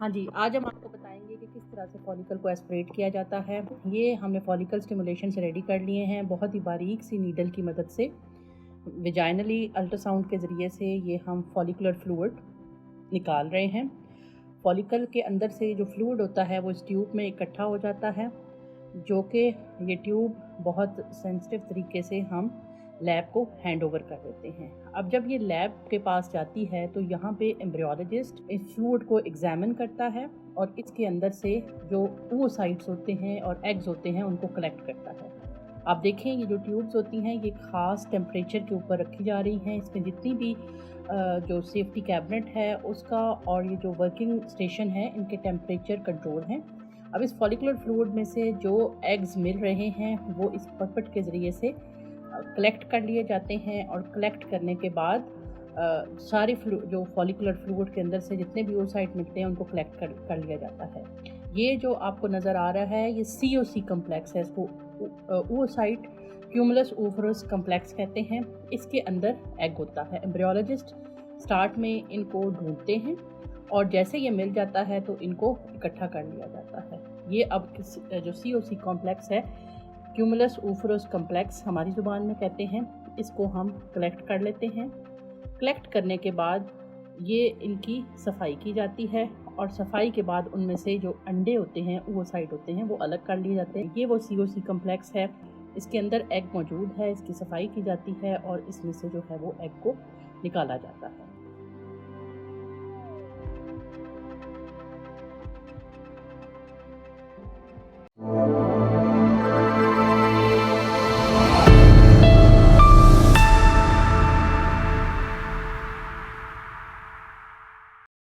हाँ जी, आज हम आपको बताएँगे कि किस तरह से फॉलिकल को एस्पिरेट किया जाता है। ये हमने फॉलिकल स्टिमुलेशन से रेडी कर लिए हैं, बहुत ही बारीक सी नीडल की मदद से। वेजाइनली अल्ट्रासाउंड के ज़रिए से ये हम फॉलिकुलर फ्लूइड निकाल रहे हैं। फॉलिकल के अंदर से जो फ्लूइड होता है वो इस ट्यूब में इकट्ठा हो जाता है, जो कि ये ट्यूब बहुत सेंसिटिव तरीके से हम लैब को हैंड ओवर कर देते हैं। अब जब ये लैब के पास जाती है तो यहाँ पे एम्ब्रियोलॉजिस्ट इस फ्लूइड को एग्जामिन करता है और इसके अंदर से जो oocytes होते हैं और एग्स होते हैं उनको कलेक्ट करता है। आप देखें ये जो ट्यूब्स होती हैं ये ख़ास टेम्परेचर के ऊपर रखी जा रही हैं। इसमें जितनी भी जो सेफ्टी कैबिनेट है उसका और ये जो वर्किंग स्टेशन है इनके टेम्परेचर कंट्रोल हैं। अब इस फॉलिकुलर फ्लूइड में से जो एग्स मिल रहे हैं वो इस पपट के ज़रिए से कलेक्ट कर लिए जाते हैं और कलेक्ट करने के बाद सारे जो फॉलिकुलर फ्लूइड के अंदर से जितने भी oocyte मिलते हैं उनको कलेक्ट कर लिया जाता है। ये जो आपको नज़र आ रहा है ये COC कम्प्लेक्स है, इसको oocyte क्यूमुलस ओवरस कम्प्लेक्स कहते हैं। इसके अंदर एग होता है। एम्ब्रियोलॉजिस्ट स्टार्ट में इनको ढूंढते हैं और जैसे ये मिल जाता है तो इनको इकट्ठा कर लिया जाता है। ये अब जो COC कॉम्प्लेक्स है, क्यूमुलस ओवरस कम्प्लेक्स हमारी ज़ुबान में कहते हैं, इसको हम कलेक्ट कर लेते हैं। कलेक्ट करने के बाद ये इनकी सफाई की जाती है और सफाई के बाद उनमें से जो अंडे होते हैं oocyte होते हैं वो अलग कर लिए जाते हैं। ये वो COC कम्प्लेक्स है, इसके अंदर एग मौजूद है, इसकी सफाई की जाती है और इसमें से जो है वो एग को निकाला जाता है।